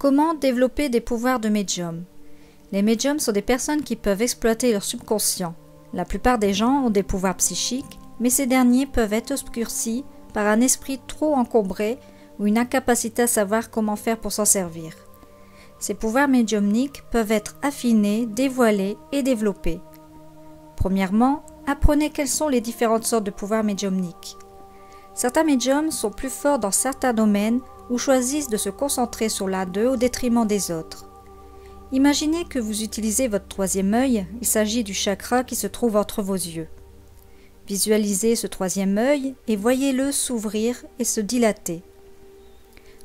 Comment développer des pouvoirs de médium? Les médiums sont des personnes qui peuvent exploiter leur subconscient. La plupart des gens ont des pouvoirs psychiques, mais ces derniers peuvent être obscurcis par un esprit trop encombré ou une incapacité à savoir comment faire pour s'en servir. Ces pouvoirs médiumniques peuvent être affinés, dévoilés et développés. Premièrement, apprenez quelles sont les différentes sortes de pouvoirs médiumniques. Certains médiums sont plus forts dans certains domaines ou choisissent de se concentrer sur l'un d'eux au détriment des autres. Imaginez que vous utilisez votre troisième œil, il s'agit du chakra qui se trouve entre vos yeux. Visualisez ce troisième œil et voyez-le s'ouvrir et se dilater.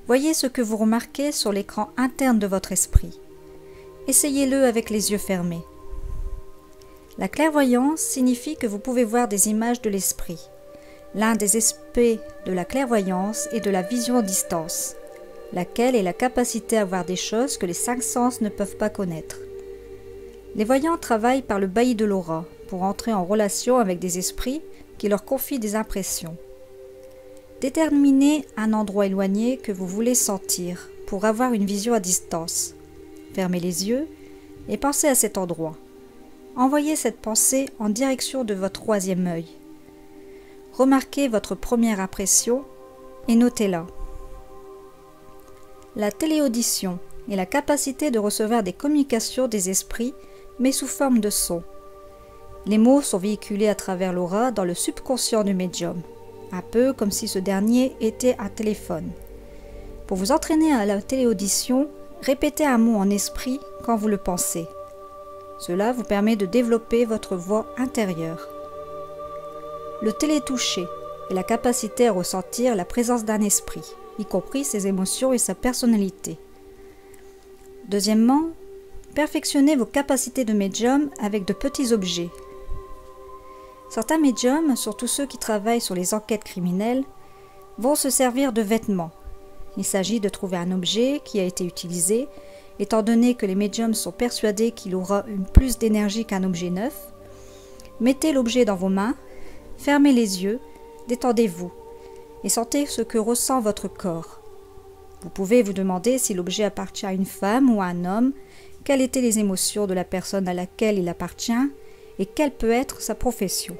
Voyez ce que vous remarquez sur l'écran interne de votre esprit. Essayez-le avec les yeux fermés. La clairvoyance signifie que vous pouvez voir des images de l'esprit. L'un des aspects de la clairvoyance est de la vision à distance, laquelle est la capacité à voir des choses que les cinq sens ne peuvent pas connaître. Les voyants travaillent par le bailli de l'aura pour entrer en relation avec des esprits qui leur confient des impressions. Déterminez un endroit éloigné que vous voulez sentir pour avoir une vision à distance. Fermez les yeux et pensez à cet endroit. Envoyez cette pensée en direction de votre troisième œil. Remarquez votre première impression et notez-la. La téléaudition est la capacité de recevoir des communications des esprits, mais sous forme de son. Les mots sont véhiculés à travers l'aura dans le subconscient du médium, un peu comme si ce dernier était un téléphone. Pour vous entraîner à la téléaudition, répétez un mot en esprit quand vous le pensez. Cela vous permet de développer votre voix intérieure. Le télétoucher est la capacité à ressentir la présence d'un esprit, y compris ses émotions et sa personnalité. Deuxièmement, perfectionnez vos capacités de médium avec de petits objets. Certains médiums, surtout ceux qui travaillent sur les enquêtes criminelles, vont se servir de vêtements. Il s'agit de trouver un objet qui a été utilisé, étant donné que les médiums sont persuadés qu'il aura plus d'énergie qu'un objet neuf. Mettez l'objet dans vos mains, fermez les yeux, détendez-vous et sentez ce que ressent votre corps. Vous pouvez vous demander si l'objet appartient à une femme ou à un homme, quelles étaient les émotions de la personne à laquelle il appartient et quelle peut être sa profession.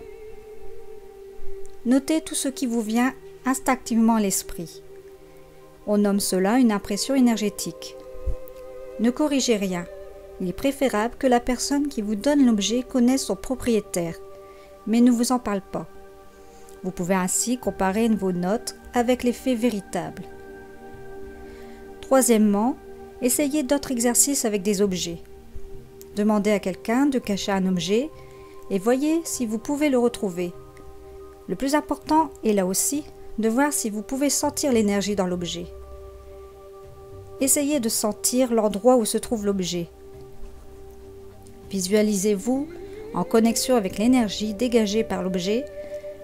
Notez tout ce qui vous vient instinctivement à l'esprit. On nomme cela une impression énergétique. Ne corrigez rien. Il est préférable que la personne qui vous donne l'objet connaisse son propriétaire, mais ne vous en parle pas. Vous pouvez ainsi comparer vos notes avec les faits véritables. Troisièmement, essayez d'autres exercices avec des objets. Demandez à quelqu'un de cacher un objet et voyez si vous pouvez le retrouver. Le plus important est là aussi de voir si vous pouvez sentir l'énergie dans l'objet. Essayez de sentir l'endroit où se trouve l'objet. Visualisez-vous en connexion avec l'énergie dégagée par l'objet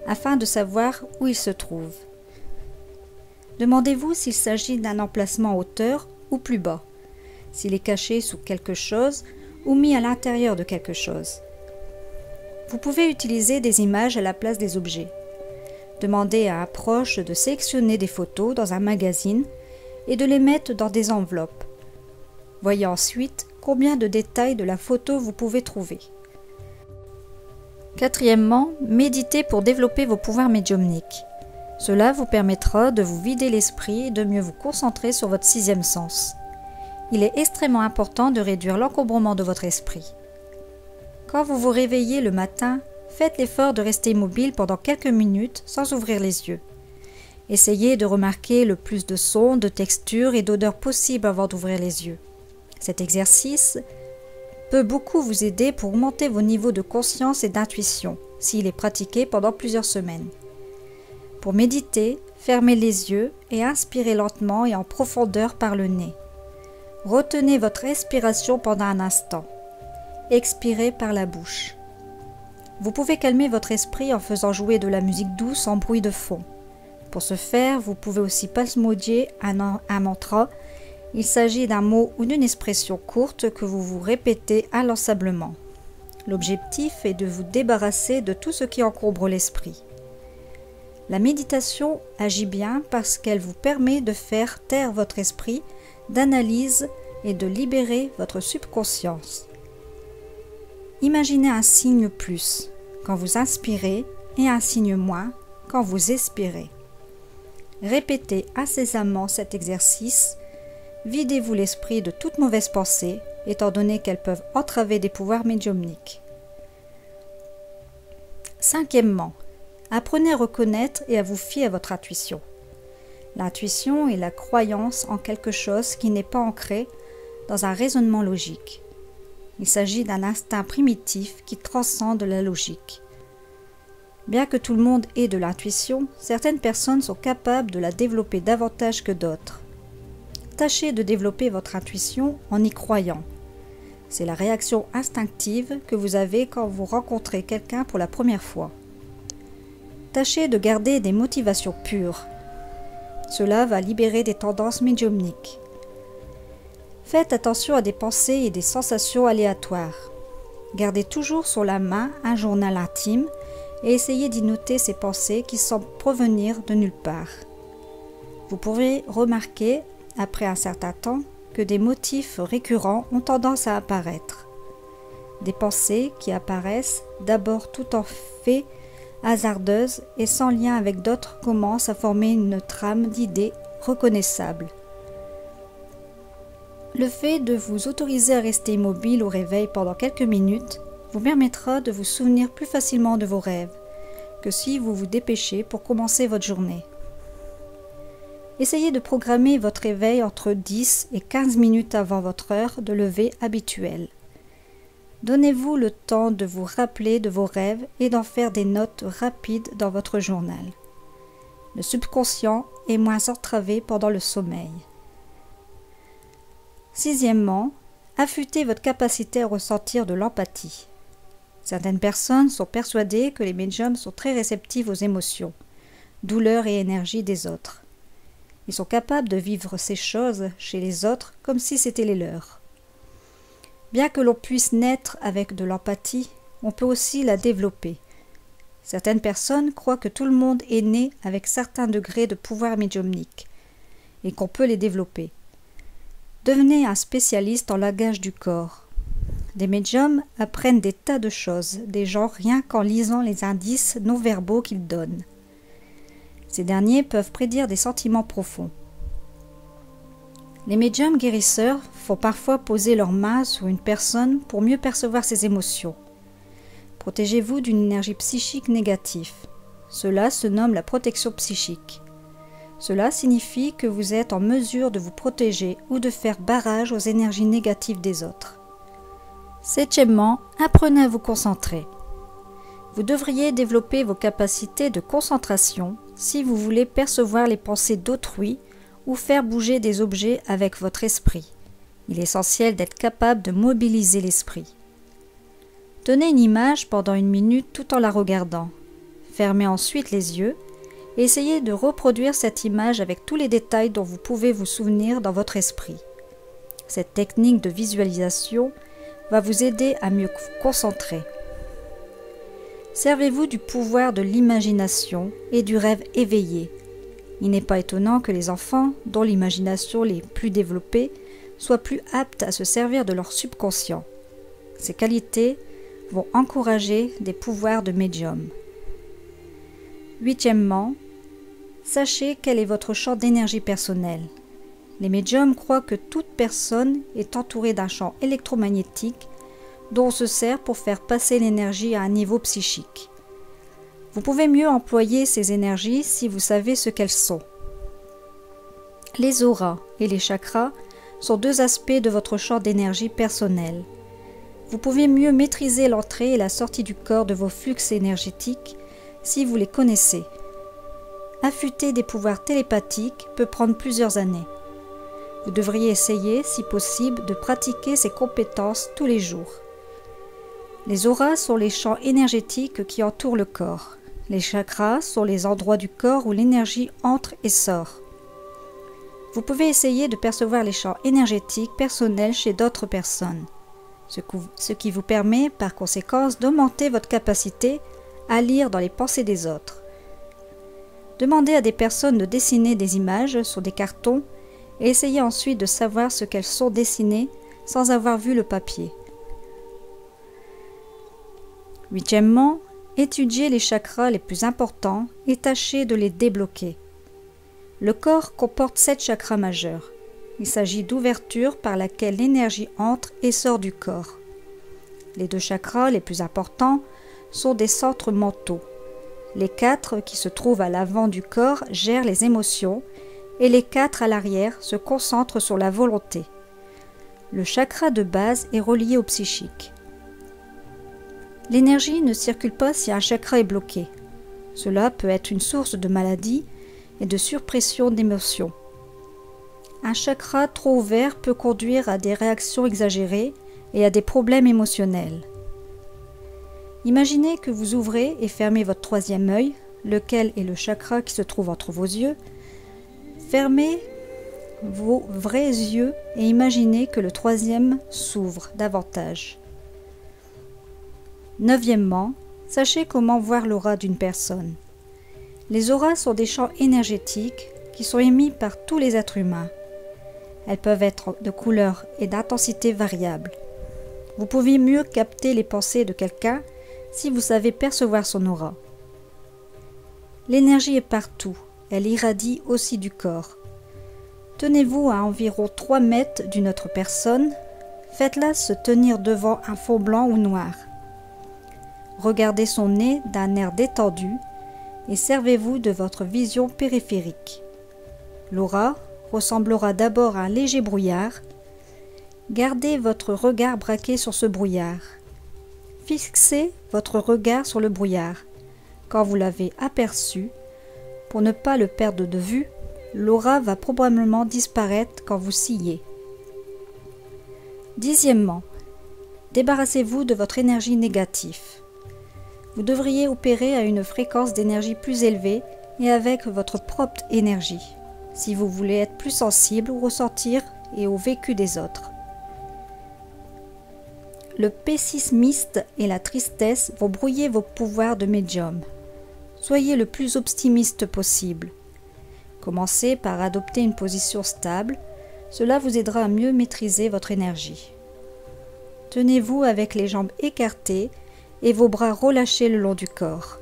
afin de savoir où il se trouve. Demandez-vous s'il s'agit d'un emplacement en hauteur ou plus bas, s'il est caché sous quelque chose ou mis à l'intérieur de quelque chose. Vous pouvez utiliser des images à la place des objets. Demandez à un proche de sélectionner des photos dans un magazine et de les mettre dans des enveloppes. Voyez ensuite combien de détails de la photo vous pouvez trouver. Quatrièmement, méditez pour développer vos pouvoirs médiumniques. Cela vous permettra de vous vider l'esprit et de mieux vous concentrer sur votre sixième sens. Il est extrêmement important de réduire l'encombrement de votre esprit. Quand vous vous réveillez le matin, faites l'effort de rester immobile pendant quelques minutes sans ouvrir les yeux. Essayez de remarquer le plus de sons, de textures et d'odeurs possibles avant d'ouvrir les yeux. Cet exercice peut beaucoup vous aider pour augmenter vos niveaux de conscience et d'intuition, s'il est pratiqué pendant plusieurs semaines. Pour méditer, fermez les yeux et inspirez lentement et en profondeur par le nez. Retenez votre respiration pendant un instant. Expirez par la bouche. Vous pouvez calmer votre esprit en faisant jouer de la musique douce en bruit de fond. Pour ce faire, vous pouvez aussi psalmodier un mantra. Il s'agit d'un mot ou d'une expression courte que vous vous répétez inlassablement. L'objectif est de vous débarrasser de tout ce qui encombre l'esprit. La méditation agit bien parce qu'elle vous permet de faire taire votre esprit, d'analyse et de libérer votre subconscience. Imaginez un signe plus quand vous inspirez et un signe moins quand vous expirez. Répétez incessamment cet exercice. Videz-vous l'esprit de toute mauvaise pensée, étant donné qu'elles peuvent entraver des pouvoirs médiumniques. Cinquièmement, apprenez à reconnaître et à vous fier à votre intuition. L'intuition est la croyance en quelque chose qui n'est pas ancré dans un raisonnement logique. Il s'agit d'un instinct primitif qui transcende la logique. Bien que tout le monde ait de l'intuition, certaines personnes sont capables de la développer davantage que d'autres. Tâchez de développer votre intuition en y croyant. C'est la réaction instinctive que vous avez quand vous rencontrez quelqu'un pour la première fois. Tâchez de garder des motivations pures. Cela va libérer des tendances médiumniques. Faites attention à des pensées et des sensations aléatoires. Gardez toujours sur la main un journal intime et essayez d'y noter ces pensées qui semblent provenir de nulle part. Vous pourrez remarquer, après un certain temps, que des motifs récurrents ont tendance à apparaître. Des pensées qui apparaissent d'abord tout en fait hasardeuses et sans lien avec d'autres commencent à former une trame d'idées reconnaissables. Le fait de vous autoriser à rester immobile au réveil pendant quelques minutes vous permettra de vous souvenir plus facilement de vos rêves que si vous vous dépêchez pour commencer votre journée. Essayez de programmer votre réveil entre 10 et 15 minutes avant votre heure de lever habituelle. Donnez-vous le temps de vous rappeler de vos rêves et d'en faire des notes rapides dans votre journal. Le subconscient est moins entravé pendant le sommeil. Sixièmement, affûtez votre capacité à ressentir de l'empathie. Certaines personnes sont persuadées que les médiums sont très réceptifs aux émotions, douleurs et énergies des autres. Ils sont capables de vivre ces choses chez les autres comme si c'était les leurs. Bien que l'on puisse naître avec de l'empathie, on peut aussi la développer. Certaines personnes croient que tout le monde est né avec certains degrés de pouvoir médiumnique et qu'on peut les développer. Devenez un spécialiste en langage du corps. Des médiums apprennent des tas de choses des gens rien qu'en lisant les indices non-verbaux qu'ils donnent. Ces derniers peuvent prédire des sentiments profonds. Les médiums guérisseurs font parfois poser leurs mains sur une personne pour mieux percevoir ses émotions. Protégez-vous d'une énergie psychique négative. Cela se nomme la protection psychique. Cela signifie que vous êtes en mesure de vous protéger ou de faire barrage aux énergies négatives des autres. Septièmement, apprenez à vous concentrer. Vous devriez développer vos capacités de concentration si vous voulez percevoir les pensées d'autrui ou faire bouger des objets avec votre esprit. Il est essentiel d'être capable de mobiliser l'esprit. Tenez une image pendant 1 minute tout en la regardant. Fermez ensuite les yeux et essayez de reproduire cette image avec tous les détails dont vous pouvez vous souvenir dans votre esprit. Cette technique de visualisation va vous aider à mieux vous concentrer. Servez-vous du pouvoir de l'imagination et du rêve éveillé. Il n'est pas étonnant que les enfants, dont l'imagination est plus développée, soient plus aptes à se servir de leur subconscient. Ces qualités vont encourager des pouvoirs de médium. Huitièmement, sachez quel est votre champ d'énergie personnel. Les médiums croient que toute personne est entourée d'un champ électromagnétique dont on se sert pour faire passer l'énergie à un niveau psychique. Vous pouvez mieux employer ces énergies si vous savez ce qu'elles sont. Les auras et les chakras sont 2 aspects de votre champ d'énergie personnel. Vous pouvez mieux maîtriser l'entrée et la sortie du corps de vos flux énergétiques si vous les connaissez. Affûter des pouvoirs télépathiques peut prendre plusieurs années. Vous devriez essayer, si possible, de pratiquer ces compétences tous les jours. Les auras sont les champs énergétiques qui entourent le corps. Les chakras sont les endroits du corps où l'énergie entre et sort. Vous pouvez essayer de percevoir les champs énergétiques personnels chez d'autres personnes, ce qui vous permet par conséquent d'augmenter votre capacité à lire dans les pensées des autres. Demandez à des personnes de dessiner des images sur des cartons et essayez ensuite de savoir ce qu'elles sont dessinées sans avoir vu le papier. Huitièmement, étudiez les chakras les plus importants et tâchez de les débloquer. Le corps comporte 7 chakras majeurs. Il s'agit d'ouvertures par laquelle l'énergie entre et sort du corps. Les 2 chakras les plus importants sont des centres mentaux. Les 4 qui se trouvent à l'avant du corps gèrent les émotions et les 4 à l'arrière se concentrent sur la volonté. Le chakra de base est relié au psychique. L'énergie ne circule pas si un chakra est bloqué. Cela peut être une source de maladie et de surpression d'émotions. Un chakra trop ouvert peut conduire à des réactions exagérées et à des problèmes émotionnels. Imaginez que vous ouvrez et fermez votre 3e œil, lequel est le chakra qui se trouve entre vos yeux. Fermez vos vrais yeux et imaginez que le 3e s'ouvre davantage. 9e, sachez comment voir l'aura d'une personne. Les auras sont des champs énergétiques qui sont émis par tous les êtres humains. Elles peuvent être de couleurs et d'intensité variables. Vous pouvez mieux capter les pensées de quelqu'un si vous savez percevoir son aura. L'énergie est partout, elle irradie aussi du corps. Tenez-vous à environ 3 mètres d'une autre personne, faites-la se tenir devant un fond blanc ou noir. Regardez son nez d'un air détendu et servez-vous de votre vision périphérique. L'aura ressemblera d'abord à un léger brouillard. Gardez votre regard braqué sur ce brouillard. Fixez votre regard sur le brouillard. Quand vous l'avez aperçu, pour ne pas le perdre de vue, l'aura va probablement disparaître quand vous sciez. 10e, débarrassez-vous de votre énergie négative. Vous devriez opérer à une fréquence d'énergie plus élevée et avec votre propre énergie, si vous voulez être plus sensible au ressentir et au vécu des autres. Le pessimiste et la tristesse vont brouiller vos pouvoirs de médium. Soyez le plus optimiste possible. Commencez par adopter une position stable, cela vous aidera à mieux maîtriser votre énergie. Tenez-vous avec les jambes écartées et vos bras relâchés le long du corps.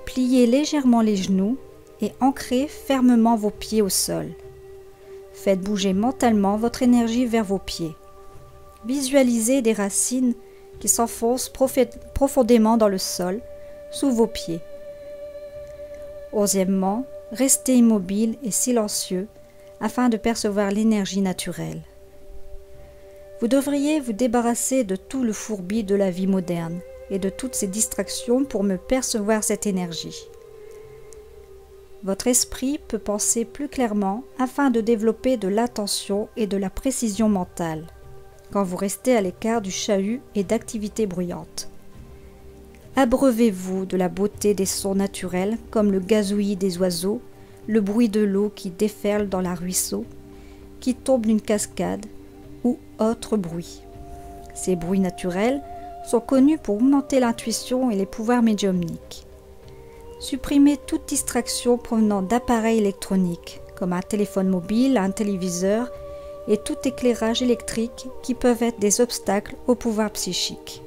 Pliez légèrement les genoux et ancrez fermement vos pieds au sol. Faites bouger mentalement votre énergie vers vos pieds. Visualisez des racines qui s'enfoncent profondément dans le sol, sous vos pieds. 11e, restez immobile et silencieux afin de percevoir l'énergie naturelle. Vous devriez vous débarrasser de tout le fourbi de la vie moderne et de toutes ces distractions pour me percevoir cette énergie. Votre esprit peut penser plus clairement afin de développer de l'attention et de la précision mentale, quand vous restez à l'écart du chahut et d'activités bruyantes. Abreuvez-vous de la beauté des sons naturels comme le gazouillis des oiseaux, le bruit de l'eau qui déferle dans un ruisseau, qui tombe d'une cascade ou autre bruit. Ces bruits naturels sont connus pour augmenter l'intuition et les pouvoirs médiumniques. Supprimez toute distraction provenant d'appareils électroniques, comme un téléphone mobile, un téléviseur et tout éclairage électrique qui peuvent être des obstacles au pouvoir psychique.